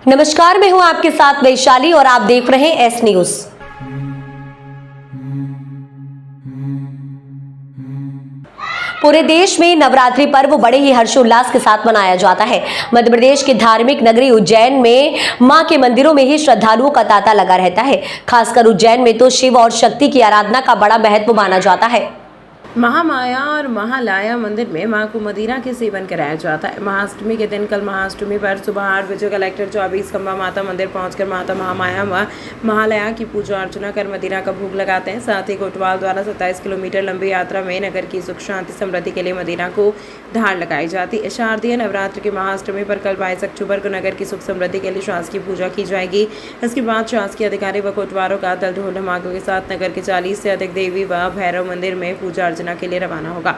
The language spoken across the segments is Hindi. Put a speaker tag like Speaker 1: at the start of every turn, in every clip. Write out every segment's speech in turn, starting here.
Speaker 1: नमस्कार, मैं हूं आपके साथ वैशाली और आप देख रहे हैं एस न्यूज। पूरे देश में नवरात्रि पर्व बड़े ही हर्षोल्लास के साथ मनाया जाता है। मध्य प्रदेश की धार्मिक नगरी उज्जैन में मां के मंदिरों में ही श्रद्धालुओं का तांता लगा रहता है। खासकर उज्जैन में तो शिव और शक्ति की आराधना का बड़ा महत्व माना जाता है।
Speaker 2: महामाया और महालया मंदिर में मां को मदिरा के सेवन कराया जाता है। महाअष्टमी के दिन कल महाअष्टमी पर सुबह 8 बजे कलेक्टर 24 खंबा माता मंदिर पहुंचकर माता महामाया व महालया की पूजा अर्चना कर मदिरा का भोग लगाते हैं। साथ ही कोतवाल द्वारा 27 किलोमीटर लंबी यात्रा में नगर की सुख शांति समृद्धि के लिए मदिरा को धार लगाई जाती है। शारदीय नवरात्र की महाअष्टमी पर कल 22 अक्टूबर को नगर की सुख समृद्धि के लिए शासकीय पूजा की जाएगी। इसके बाद शासकीय अधिकारी व कोतवालों का दल ढोल ढमाकों के साथ नगर के 40 से अधिक देवी व भैरव मंदिर में पूजा अर्चना के लिए रवाना होगा।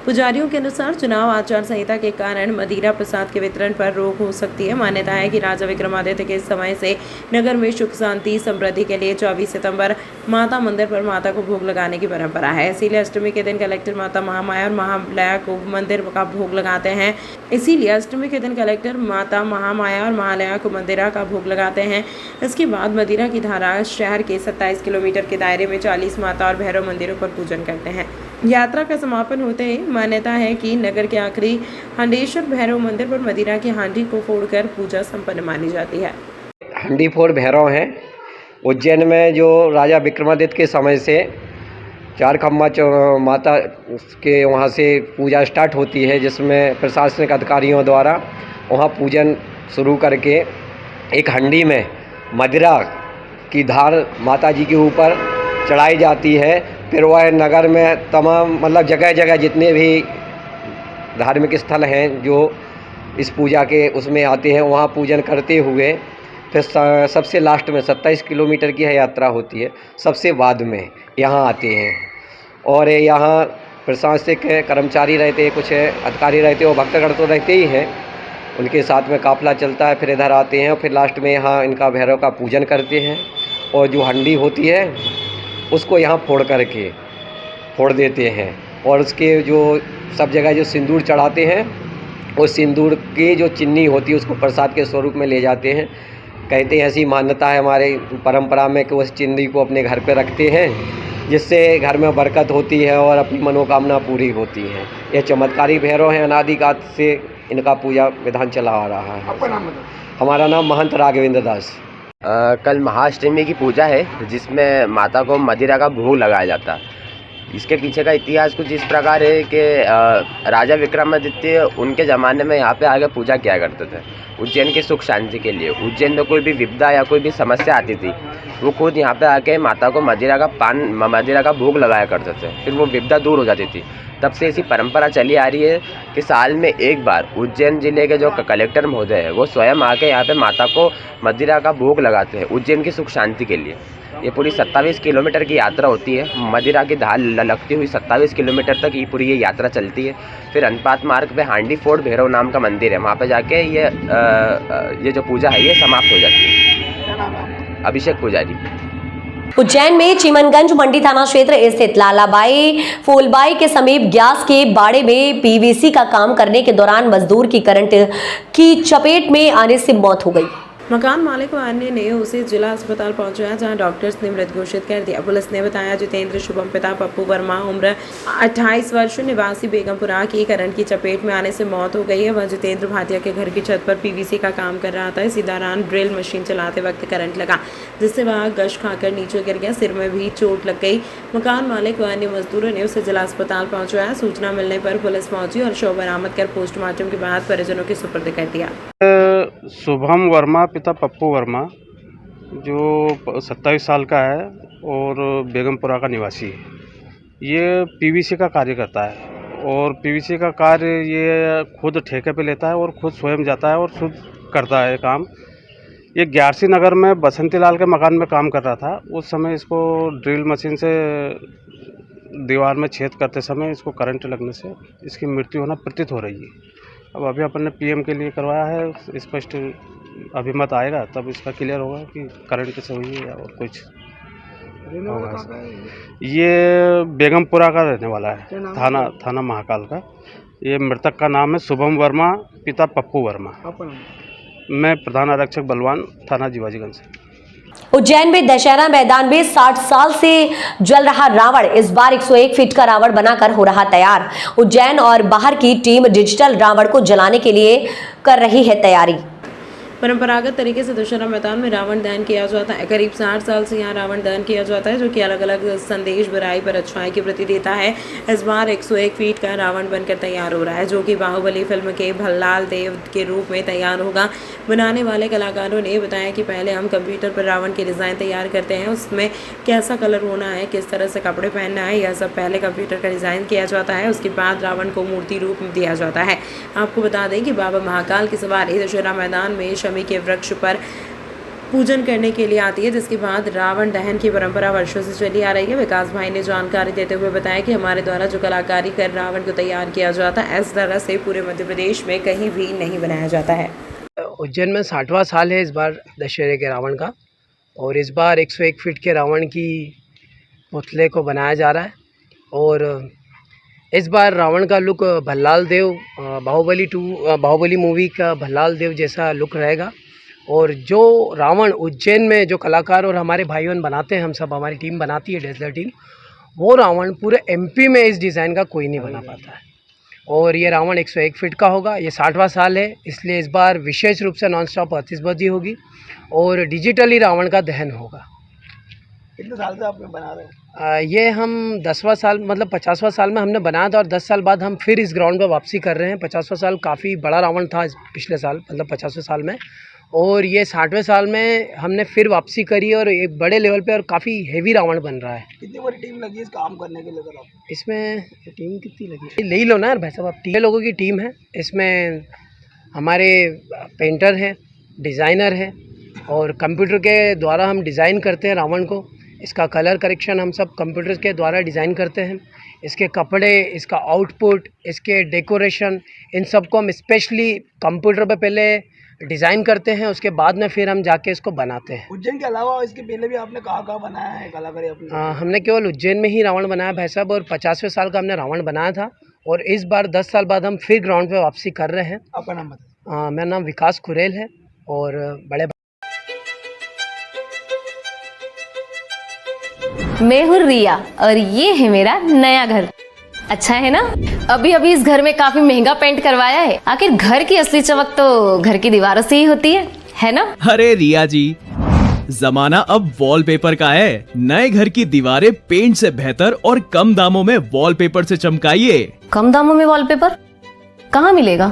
Speaker 2: पुजारियों के अनुसार चुनाव आचार संहिता के कारण मदिरा प्रसाद के वितरण पर रोक हो सकती है। मान्यता है कि राजा विक्रमादित्य के समय से नगर में सुख शांति समृद्धि के लिए 24 सितंबर माता मंदिर पर माता को भोग लगाने की परंपरा है। इसीलिए अष्टमी के दिन कलेक्टर माता महामाया और महालया को मंदिर का भोग लगाते हैं। इसीलिए अष्टमी के दिन कलेक्टर माता महामाया और महालया को मदिरा का भोग लगाते हैं। इसके बाद मदिरा की धारा शहर के 27 किलोमीटर के दायरे में 40 माता और भैरव मंदिरों पर पूजन करते हैं। यात्रा का समापन होते ही मान्यता है कि नगर के आखिरी हांडेश्वर भैरव मंदिर पर मदिरा की हांडी को फोड़कर पूजा संपन्न मानी जाती है।
Speaker 3: हांडी फोड़ भैरव हैं उज्जैन में, जो राजा विक्रमादित्य के समय से 4 खम्बा माता के वहाँ से पूजा स्टार्ट होती है, जिसमें प्रशासनिक अधिकारियों द्वारा वहाँ पूजन शुरू करके एक हांडी में मदिरा की धार माता जी के ऊपर चढ़ाई जाती है। फिर वह नगर में तमाम जगह जगह जितने भी धार्मिक स्थल हैं जो इस पूजा के उसमें आते हैं, वहाँ पूजन करते हुए फिर सबसे लास्ट में 27 किलोमीटर की यात्रा होती है, सबसे बाद में यहाँ आते हैं। और यहाँ प्रशासनिक कर्मचारी रहते हैं, कुछ अधिकारी रहते हैं और भक्तगण तो रहते ही हैं, उनके साथ में काफिला चलता है। फिर इधर आते हैं और फिर लास्ट में यहाँ इनका भैरव का पूजन करते हैं और जो हंडी होती है उसको यहाँ फोड़ देते हैं। और उसके जो सब जगह जो सिंदूर चढ़ाते हैं, उस सिंदूर की जो चिन्नी होती है उसको प्रसाद के स्वरूप में ले जाते हैं। कहते हैं, ऐसी मान्यता है हमारे परंपरा में कि उस चिन्नी को अपने घर पे रखते हैं, जिससे घर में बरकत होती है और अपनी मनोकामना पूरी होती है। यह चमत्कारी भैरव हैं, अनादिकाल से इनका पूजा विधान चला आ रहा है। हमारा नाम महंत राघवेंद्र दास।
Speaker 4: कल महाअष्टमी की पूजा है, जिसमें माता को मदिरा का भोग लगाया जाता है। इसके पीछे का इतिहास कुछ इस प्रकार है कि राजा विक्रमादित्य उनके ज़माने में यहाँ पे आके पूजा किया करते थे उज्जैन की सुख शांति के लिए। उज्जैन में कोई भी विपदा या कोई भी समस्या आती थी, वो खुद यहाँ पे आके माता को मदिरा का भोग लगाया करते थे, फिर वो विपदा दूर हो जाती थी। तब से ऐसी परंपरा चली आ रही है कि साल में एक बार उज्जैन ज़िले के जो कलेक्टर महोदय है वो स्वयं आके यहाँ पे माता को मदिरा का भोग लगाते हैं उज्जैन की सुख शांति के लिए। ये पूरी 27 किलोमीटर की यात्रा होती है। मदिरा की धार लगती हुई 27 किलोमीटर तक ये यात्रा चलती है। फिर अनुपात मार्ग पे हांडी फोड़ भैरव नाम का मंदिर है, वहाँ पे जाके ये जो पूजा है ये समाप्त हो जाती है। अभिषेक पुजारी।
Speaker 1: उज्जैन में चीमनगंज मंडी थाना क्षेत्र स्थित लालाबाई फूलबाई के समीप गैस के बाड़े में पीवीसी का काम करने के दौरान मजदूर की करंट की चपेट में आने से मौत हो गई।
Speaker 2: मकान मालिक व अन्य ने उसे जिला अस्पताल पहुंचाया, जहां डॉक्टर्स ने मृत घोषित कर दिया। पुलिस ने बताया जितेंद्र शुभम पिता पप्पू वर्मा उम्र 28 वर्ष निवासी बेगमपुरा की करंट की चपेट में आने से मौत हो गई है। वह जितेंद्र भाटिया के घर की छत पर पीवीसी का काम कर रहा था। इसी दौरान ड्रिल मशीन चलाते वक्त करंट लगा, जिससे वह गश खाकर नीचे गिर गया। सिर में भी चोट लग गई। मकान मालिक व अन्य मजदूरों ने उसे जिला अस्पताल पहुंचाया। सूचना मिलने पर पुलिस पहुंची और शव बरामद कर पोस्टमार्टम के बाद परिजनों के सुपुर्द कर दिया।
Speaker 5: शुभम वर्मा पिता पप्पू वर्मा, जो 27 साल का है और बेगमपुरा का निवासी है। ये पीवीसी का कार्य करता है और पीवीसी का कार्य ये खुद ठेके पे लेता है और खुद स्वयं जाता है और खुद करता है काम। ये ग्यारसी नगर में बसंती लाल के मकान में काम कर रहा था। उस समय इसको ड्रिल मशीन से दीवार में छेद करते समय इसको करंट लगने से इसकी मृत्यु होना प्रतीत हो रही है। अब अभी अपन ने पीएम के लिए करवाया है, स्पष्ट अभिमत आएगा तब इसका क्लियर होगा कि करंट से हुई है और कुछ होगा। ये बेगमपुरा का रहने वाला है, थाना महाकाल का। ये मृतक का नाम है शुभम वर्मा पिता पप्पू वर्मा। मैं प्रधान आरक्षक बलवान, थाना जीवाजीगंज से।
Speaker 1: उज्जैन में दशहरा मैदान में 60 साल से जल रहा रावण इस बार 101 फीट का रावण बनाकर हो रहा तैयार। उज्जैन और बाहर की टीम डिजिटल रावण को जलाने के लिए कर रही है तैयारी।
Speaker 2: परंपरागत तरीके से दशहरा मैदान में रावण दहन किया जाता है। करीब 60 साल से यहाँ रावण दहन किया जाता है, जो कि अलग अलग संदेश बुराई पर अच्छाई के प्रति देता है। इस बार 101 फीट का रावण बनकर तैयार हो रहा है, जो कि बाहुबली फिल्म के भल्लाल देव के रूप में तैयार होगा। बनाने वाले कलाकारों ने बताया कि पहले हम कंप्यूटर पर रावण की डिज़ाइन तैयार करते हैं, उसमें कैसा कलर होना है, किस तरह से कपड़े पहनना है, यह सब पहले कंप्यूटर का डिज़ाइन किया जाता है। उसके बाद रावण को मूर्ति रूप में दिया जाता है। आपको बता दें कि बाबा महाकाल की सवारी दशहरा मैदान में शमी के वृक्ष पर पूजन करने के लिए आती है, जिसके बाद रावण दहन की परंपरा वर्षों से चली आ रही है। विकास भाई ने जानकारी देते हुए बताया कि हमारे द्वारा जो कलाकारी कर रावण को तैयार किया जाता है, इस तरह से पूरे मध्य प्रदेश में कहीं भी नहीं बनाया जाता है।
Speaker 6: उज्जैन में 60वां साल है इस बार दशहरे के रावण का, और इस बार 101 फीट के रावण की पुतले को बनाया जा रहा है। और इस बार रावण का लुक भल्लाल देव, बाहुबली मूवी का भल्लाल देव जैसा लुक रहेगा। और जो रावण उज्जैन में जो कलाकार और हमारे भाइयों बनाते हैं, हम सब हमारी टीम बनाती है, डिजिटल टीम, वो रावण पूरे एमपी में इस डिज़ाइन का कोई नहीं बना पाता है। और ये रावण 101 फीट का होगा। ये 60वां साल है, इसलिए इस बार विशेष रूप से नॉन स्टॉप आतिशबाजी होगी और डिजिटली रावण का दहन होगा।
Speaker 7: कितने साल से आप बना रहे हैं?
Speaker 6: ये हम 10वां साल, मतलब 50वां साल में हमने बनाया था, और 10 साल बाद हम फिर इस ग्राउंड पर वापसी कर रहे हैं। 50वां साल काफ़ी बड़ा रावण था पिछले साल, मतलब 50वें साल में, और ये 60वें साल में हमने फिर वापसी करी और एक बड़े लेवल पे और काफ़ी हेवी रावण बन रहा है।
Speaker 7: कितनी बड़ी टीम लगी इस काम करने के लिए सर आप?
Speaker 6: इसमें टीम कितनी लगी ले ही लो ना यार भाई साहब, आप 3 लोगों की टीम है। इसमें हमारे पेंटर हैं, डिज़ाइनर हैं, और कंप्यूटर के द्वारा हम डिज़ाइन करते हैं रावण को। इसका कलर करेक्शन हम सब कंप्यूटर के द्वारा डिज़ाइन करते हैं। इसके कपड़े, इसका आउटपुट, इसके डेकोरेशन, इन सब को हम स्पेशली कंप्यूटर पे पहले डिज़ाइन करते हैं, उसके बाद में फिर हम जाके इसको बनाते हैं।
Speaker 7: उज्जैन के अलावा इसके पहले भी आपने कहाँ बनाया है कलाकारी अपनी?
Speaker 6: हमने केवल उज्जैन में ही रावण बनाया भाई साहब, और 50वें साल का हमने रावण बनाया था, और इस बार 10 साल बाद हम फिर ग्राउंड पे वापसी कर रहे हैं।
Speaker 7: आपका नाम बताइए।
Speaker 6: मेरा नाम विकास खुरेल है, और बड़े
Speaker 8: मैं हूँ रिया और ये है मेरा नया घर। अच्छा है ना? अभी अभी इस घर में काफी महंगा पेंट करवाया है। आखिर घर की असली चमक तो घर की दीवारों से ही होती है ना?
Speaker 9: अरे रिया जी, जमाना अब वॉलपेपर का है। नए घर की दीवारें पेंट से बेहतर और कम दामों में वॉलपेपर से चमकाइए।
Speaker 8: कम दामों में वॉलपेपर कहाँ मिलेगा?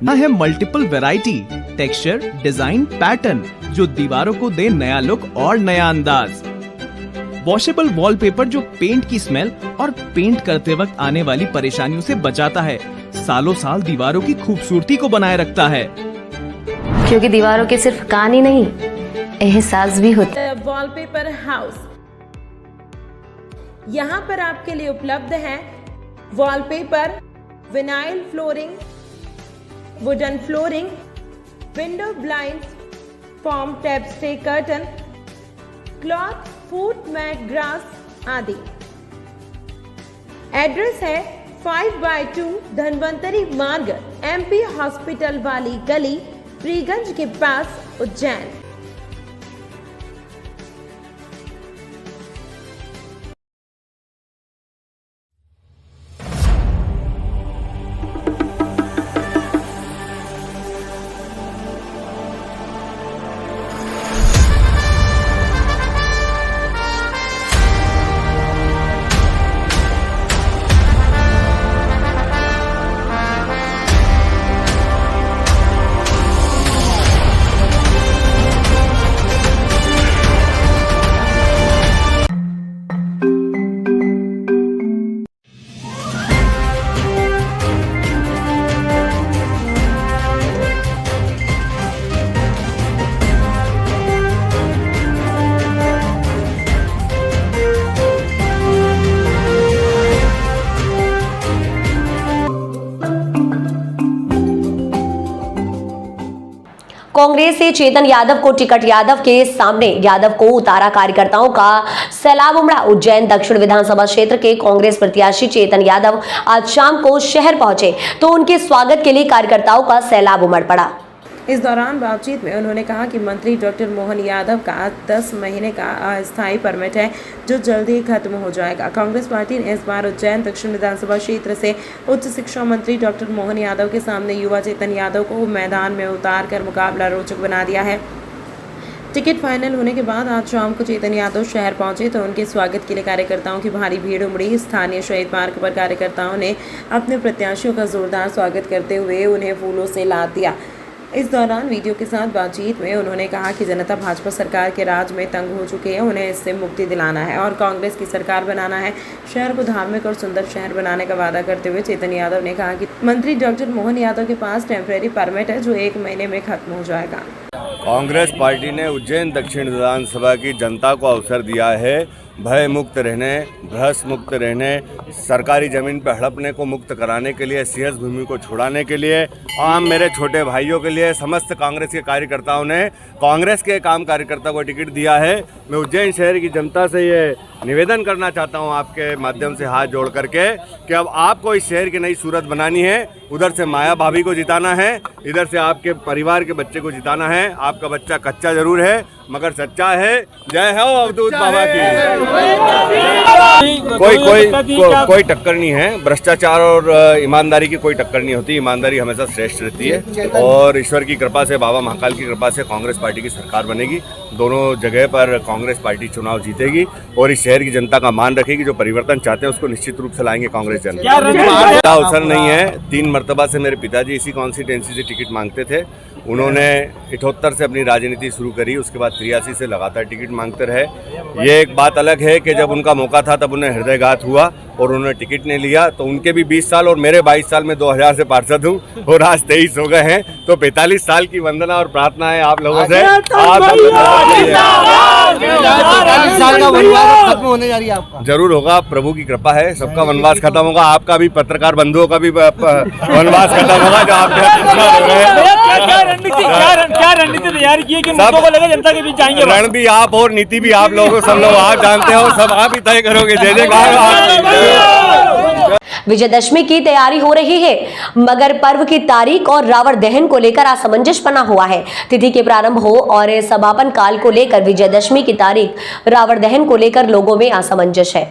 Speaker 9: ना है multiple variety, texture, design, pattern, जो दीवारों को दे नया लुक और नया अंदाज। वॉशेबल वॉलपेपर जो पेंट की स्मेल और पेंट करते वक्त आने वाली परेशानियों से बचाता है, सालों साल दीवारों की खूबसूरती को बनाए रखता है।
Speaker 8: क्योंकि दीवारों के सिर्फ कान ही नहीं, एहसास भी होता है।
Speaker 2: वॉलपेपर हाउस, यहाँ पर आपके लिए उपलब्ध है wallpaper, vinyl flooring, wooden flooring, window blinds, foam tapestry curtain, cloth, foot mat, grass आदि। एड्रेस है 5/2 धनवंतरी मार्ग, MP हॉस्पिटल वाली गली, फ्रीगंज के पास, उज्जैन।
Speaker 1: कांग्रेस से चेतन यादव को टिकट, यादव के सामने यादव को उतारा, कार्यकर्ताओं का सैलाब उमड़ा। उज्जैन दक्षिण विधानसभा क्षेत्र के कांग्रेस प्रत्याशी चेतन यादव आज शाम को शहर पहुंचे तो उनके स्वागत के लिए कार्यकर्ताओं का सैलाब उमड़ पड़ा।
Speaker 2: इस दौरान बातचीत में उन्होंने कहा कि मंत्री डॉक्टर मोहन यादव का 10 महीने का अस्थायी परमिट है जो जल्द ही खत्म हो जाएगा। कांग्रेस पार्टी ने इस बार उज्जैन दक्षिण विधानसभा क्षेत्र से उच्च शिक्षा मंत्री डॉक्टर मोहन यादव के सामने युवा चेतन यादव को मैदान में उतार कर मुकाबला रोचक बना दिया है। टिकट फाइनल होने के बाद आज शाम को चेतन यादव शहर पहुंचे तो उनके स्वागत के लिए कार्यकर्ताओं की भारी भीड़ उमड़ी। स्थानीय शहीद पार्क पर कार्यकर्ताओं ने अपने प्रत्याशियों का जोरदार स्वागत करते हुए उन्हें फूलों से लाद दिया। इस दौरान वीडियो के साथ बातचीत में उन्होंने कहा कि जनता भाजपा सरकार के राज में तंग हो चुकी है, उन्हें इससे मुक्ति दिलाना है और कांग्रेस की सरकार बनाना है। शहर को धार्मिक और सुंदर शहर बनाने का वादा करते हुए चेतन यादव ने कहा कि मंत्री डॉक्टर मोहन यादव के पास टेम्परेरी परमिट है जो 1 महीने में खत्म हो जाएगा।
Speaker 10: कांग्रेस पार्टी ने उज्जैन दक्षिण विधानसभा की जनता को अवसर दिया है भय मुक्त रहने, भ्रष्ट मुक्त रहने, सरकारी ज़मीन पर हड़पने को मुक्त कराने के लिए, सिंहस्थ भूमि को छुड़ाने के लिए, आम मेरे छोटे भाइयों के लिए समस्त कांग्रेस के कार्यकर्ताओं ने कांग्रेस के एक आम कार्यकर्ता को टिकट दिया है। मैं उज्जैन शहर की जनता से ये निवेदन करना चाहता हूँ आपके माध्यम से हाथ जोड़ करके कि अब आपको इस शहर की नई सूरत बनानी है। उधर से माया भाभी को जिताना है, इधर से आपके परिवार के बच्चे को जिताना है। आपका बच्चा कच्चा जरूर है मगर सच्चा है। जय हो अवधूत बाबा की। कोई टक्कर नहीं है। भ्रष्टाचार और ईमानदारी की कोई टक्कर नहीं होती। ईमानदारी हमेशा श्रेष्ठ रहती है और ईश्वर की कृपा से, बाबा महाकाल की कृपा से कांग्रेस पार्टी की सरकार बनेगी। दोनों जगह पर कांग्रेस पार्टी चुनाव जीतेगी और इस शहर की जनता का मान रखेगी। जो परिवर्तन चाहते हैं उसको निश्चित रूप से लाएंगे कांग्रेस जनता। अवसर नहीं है। 3 मरतबा से मेरे पिताजी इसी कॉन्स्टिट्यूंसी से टिकट मांगते थे। उन्होंने 78 से अपनी राजनीति शुरू करी, उसके बाद 83 से लगातार टिकट मांगते रहे। ये एक बात अलग है कि जब उनका मौका था तब उन्हें हृदयघात हुआ और उन्होंने टिकट नहीं लिया। तो उनके भी 20 साल और मेरे 22 साल में 2000 से पार्षद हूँ और आज 23 हो गए हैं। तो 45 साल की वंदना और प्रार्थना है आप लोगों से।
Speaker 7: खत्म होने जा रही है आपका।
Speaker 10: जरूर होगा, प्रभु की कृपा है। सबका वनवास खत्म होगा, आपका भी, पत्रकार बंधुओं का भी वनवास खत्म होगा। जो आप
Speaker 11: क्या रणनीति तैयार की है कि मुद्दों को लेकर जनता के बीच जाएंगे?
Speaker 10: रण भी आप और नीति भी आप लोगों, सब लोग आप जानते हो, सब आप ही तय करोगे। जय जयकार।
Speaker 1: विजयदशमी की तैयारी हो रही है मगर पर्व की तारीख और रावण दहन को लेकर असमंजस बना हुआ है। तिथि के प्रारंभ हो और समापन काल को लेकर विजयदशमी की तारीख, रावण दहन को लेकर लोगों में असमंजस है।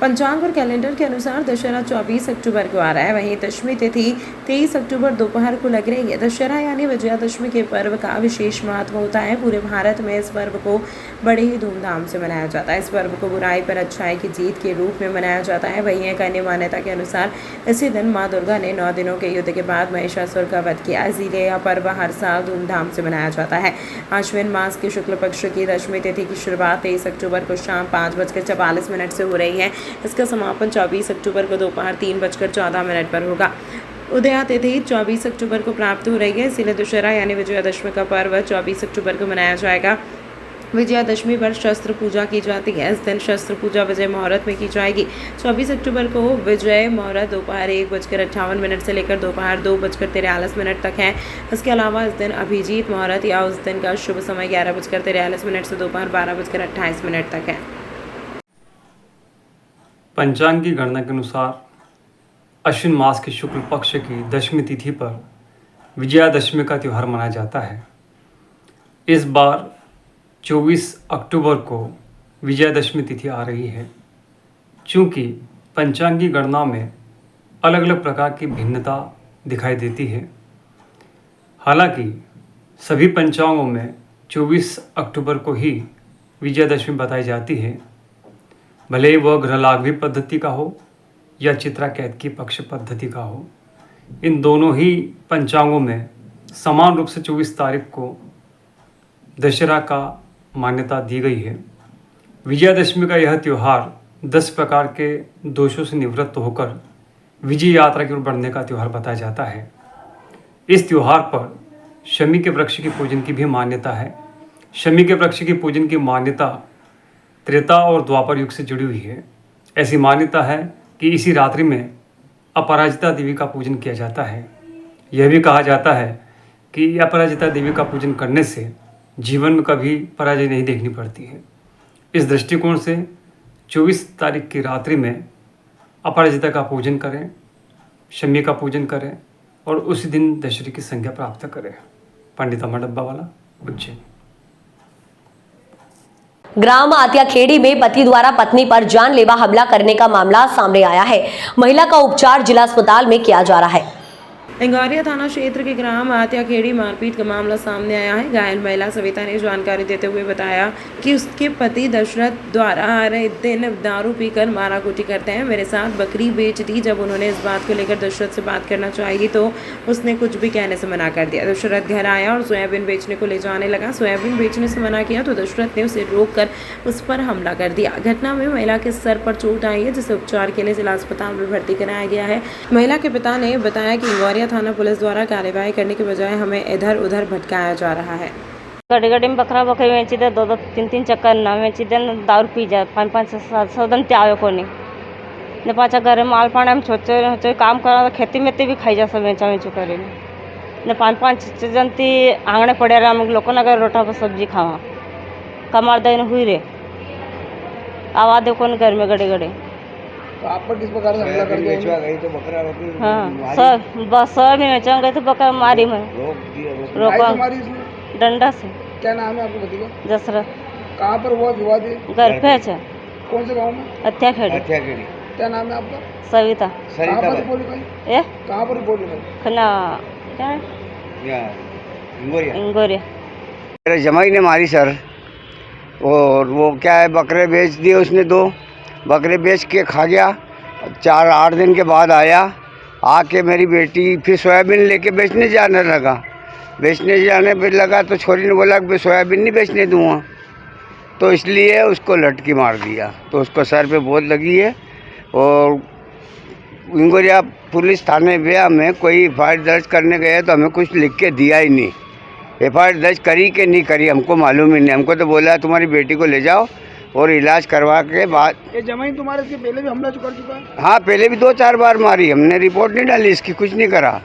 Speaker 2: पंचांग और कैलेंडर के अनुसार दशहरा 24 अक्टूबर को आ रहा है, वहीं दशमी तिथि 23 अक्टूबर दोपहर को लग रही है। दशहरा यानी विजयादशमी के पर्व का विशेष महत्व होता है। पूरे भारत में इस पर्व को बड़े ही धूमधाम से मनाया जाता है। इस पर्व को बुराई पर अच्छाई की जीत के रूप में मनाया जाता है। वहीं एक अन्य मान्यता के अनुसार इसी दिन माँ दुर्गा ने 9 दिनों के युद्ध के बाद महिषासुर का वध किया, इसीलिए यह पर्व हर साल धूमधाम से मनाया जाता है। आश्विन मास के शुक्ल पक्ष की दशमी तिथि की शुरुआत 23 अक्टूबर को शाम 5:44 से हो रही है। इसका समापन 24 अक्टूबर को दोपहर 3:14 पर होगा। उदया तिथि 24 अक्टूबर को प्राप्त हो रही है, इसीलिए दशहरा यानी विजयादशमी का पर्व 24 अक्टूबर को मनाया जाएगा। विजयादशमी पर शस्त्र पूजा की जाती है। इस दिन शस्त्र पूजा विजय मुहूर्त में की जाएगी। 24 अक्टूबर को विजय मुहूर्त दोपहर 1:58 से लेकर दोपहर 2:43 तक है। इसके अलावा इस दिन अभिजीत मुहूर्त या उस दिन का शुभ समय 11:43 से दोपहर 12:28 तक है।
Speaker 12: पंचांग की गणना के अनुसार अश्विन मास के शुक्ल पक्ष की दशमी तिथि पर विजयादशमी का त्यौहार मनाया जाता है। इस बार 24 अक्टूबर को विजयादशमी तिथि आ रही है। चूँकि पंचांग की गणना में अलग अलग प्रकार की भिन्नता दिखाई देती है, हालांकि सभी पंचांगों में 24 अक्टूबर को ही विजयादशमी बताई जाती है, भले ही वह ग्रहलाघवी पद्धति का हो या चित्रा कैद की पक्ष पद्धति का हो। इन दोनों ही पंचांगों में समान रूप से 24 तारीख को दशहरा का मान्यता दी गई है। विजयादशमी का यह त्यौहार 10 प्रकार के दोषों से निवृत्त होकर विजय यात्रा की ओर बढ़ने का त्यौहार बताया जाता है। इस त्यौहार पर शमी के वृक्ष की पूजन की भी मान्यता है। शमी के वृक्ष की पूजन की मान्यता त्रेता और द्वापर युग से जुड़ी हुई है। ऐसी मान्यता है कि इसी रात्रि में अपराजिता देवी का पूजन किया जाता है। यह भी कहा जाता है कि अपराजिता देवी का पूजन करने से जीवन में कभी पराजय नहीं देखनी पड़ती है। इस दृष्टिकोण से 24 तारीख की रात्रि में अपराजिता का पूजन करें, शमी का पूजन करें और उसी दिन दशहरे की संज्ञा प्राप्त करें। पंडित अमर डब्बा वाला, उज्जैन।
Speaker 1: ग्राम आत्याखेड़ी में पति द्वारा पत्नी पर जानलेवा हमला करने का मामला सामने आया है। महिला का उपचार जिला अस्पताल में किया जा रहा है।
Speaker 2: इंगौरिया थाना क्षेत्र के ग्राम आत्याखेड़ी मारपीट का मामला सामने आया है। घायल महिला सविता ने जानकारी देते हुए बताया कि उसके पति दशरथ द्वारा हर दिन दारू पीकर माराकुटी करते हैं। मेरे साथ बकरी बेच दी। जब उन्होंने इस बात को लेकर दशरथ से बात करना चाहिए तो उसने कुछ भी कहने से मना कर दिया। दशरथ घर आया और सोयाबीन बेचने को ले जाने लगा। सोयाबीन बेचने से मना किया तो दशरथ ने उसे रोककर उस पर हमला कर दिया। घटना में महिला के सर पर चोट आई है, जिसे उपचार के लिए जिला अस्पताल में भर्ती कराया गया है। महिला के पिता ने बताया कि इंगौरिया थाना पुलिस द्वारा कार्यवाही करने के बजाय हमें इधर उधर भटकाया जा रहा है।
Speaker 13: गड्डी गड्डी में बकरा बकरी बेची दे, 2-3 चक्कर ना बेची दे, दारू पी जाए 5-5 दिन त्यावे को नहीं पाचा घर में माल पाना में छोटे काम करा खेती में भी खाई जा सब बेचा बेचू करे ने 5-5 जनती आंगणे पड़े रहे हम लोग ना रोटा पर सब्जी खावा कमार दिन हुई रे आवाज देखो घर में गड़े गड़े।
Speaker 7: तो आप पर किस प्रकार से हमला कर दिया? गई तो बकरा
Speaker 13: हाँ सब बस सब ही बेचा गए तो बकरा मारी मैं रोका डंडा से।
Speaker 7: क्या नाम है आपको पति का?
Speaker 13: दशरथ।
Speaker 7: कहाँ पर हुआ विवाद?
Speaker 13: घर पे है।
Speaker 7: कौन से गांव में?
Speaker 13: अत्याखेड़ी।
Speaker 7: क्या नाम है आपका?
Speaker 13: सविता।
Speaker 7: कहाँ पर रिपोर्ट लिखाई?
Speaker 13: ए
Speaker 7: कहाँ पर रिपोर्ट लिखाई?
Speaker 13: खन्ना क्या है इंगोरिया।
Speaker 3: मेरे जमाई ने मारी सर, और वो क्या है बकरे बेच दिए उसने, 2 बकरे बेच के खा गया। 4-8 दिन के बाद आया, आके मेरी बेटी फिर सोयाबीन लेके बेचने जाने लगा तो छोरी ने बोला कि सोयाबीन नहीं बेचने दूँगा, तो इसलिए उसको लटकी मार दिया। तो उसको सर पे बहुत लगी है और इंगोरिया पुलिस थाने में हमें कोई FIR दर्ज करने गए तो हमें कुछ लिख के दिया ही नहीं। FIR दर्ज करी कि नहीं करी हमको मालूम ही नहीं। हमको तो बोला तुम्हारी बेटी को ले जाओ और इलाज करवा के बाद।
Speaker 7: ये जमाई तुम्हारे इसके पहले भी हमला कर चुका है?
Speaker 3: हाँ पहले भी 2-4 बार मारी, हमने रिपोर्ट नहीं डाली इसकी, कुछ नहीं करा।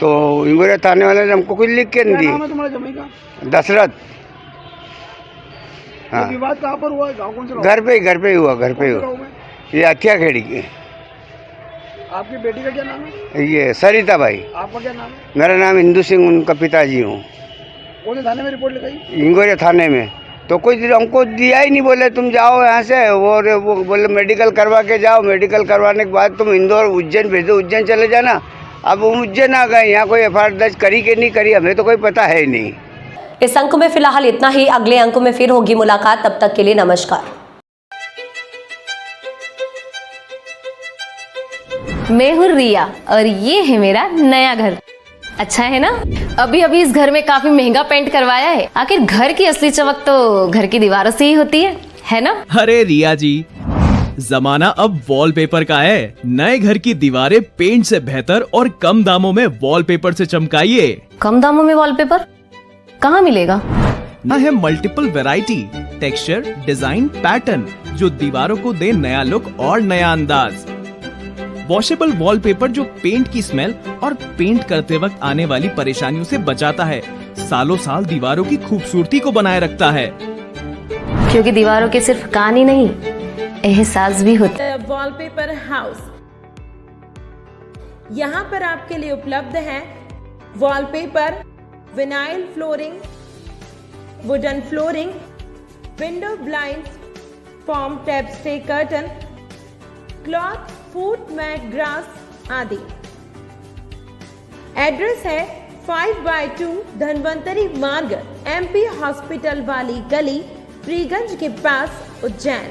Speaker 3: तो इंगोरिया थाने वाले ने हमको कुछ लिख के नहीं दी।
Speaker 7: क्या नाम है तुम्हारे जमाई का?
Speaker 3: दशरथ। हाँ।
Speaker 7: विवाद कहाँ पर हुआ है? गाँव कौन सा?
Speaker 3: घर पे ही हुआ। ये अत्याखेड़ी की।
Speaker 7: आपकी बेटी का क्या नाम है?
Speaker 3: ये सरिता भाई।
Speaker 7: आपका क्या नाम है?
Speaker 3: मेरा नाम इंदू सिंह, उनका पिताजी हूँ।
Speaker 7: कौन से थाने में रिपोर्ट लिखाई?
Speaker 3: इंगोरिया थाने में। तो कुछ हमको दिया ही नहीं, बोले तुम जाओ यहाँ से, और वो बोले मेडिकल करवा के जाओ, मेडिकल करवाने के बाद तुम इंदौर उज्जैन भेजो, उज्जैन चले जाना। अब उज्जैन आ गए, यहाँ कोई FIR दर्ज करी कि नहीं करी हमें तो कोई पता है ही नहीं।
Speaker 1: इस अंक में फिलहाल इतना ही। अगले अंक में फिर होगी मुलाकात, तब तक के लिए नमस्कार।
Speaker 8: मैं हूँ रिया और ये है मेरा नया घर। अच्छा है ना? अभी अभी इस घर में काफी महंगा पेंट करवाया है। आखिर घर की असली चमक तो घर की दीवारों से ही होती है ना?
Speaker 9: अरे रिया जी, जमाना अब वॉलपेपर का है। नए घर की दीवारें पेंट से बेहतर और कम दामों में वॉलपेपर से चमकाइए।
Speaker 8: कम दामों में वॉलपेपर कहाँ मिलेगा?
Speaker 9: ना है multiple variety, texture, design, pattern जो दीवारों को दे नया लुक और नया अंदाज। वॉशेबल वॉलपेपर जो पेंट की स्मेल और पेंट करते वक्त आने वाली परेशानियों से बचाता है, सालों साल दीवारों की खूबसूरती को बनाए रखता है।
Speaker 8: क्योंकि दीवारों के सिर्फ कान ही नहीं, एहसास भी होता है।
Speaker 2: वॉलपेपर हाउस, यहाँ पर आपके लिए उपलब्ध है wallpaper, vinyl flooring, wooden flooring, window blinds, foam tapestry curtain, cloth, foot mat, grass आदि। एड्रेस है 5/2 धनवंतरी मार्ग, MP हॉस्पिटल वाली गली, फ्रीगंज के पास, उज्जैन।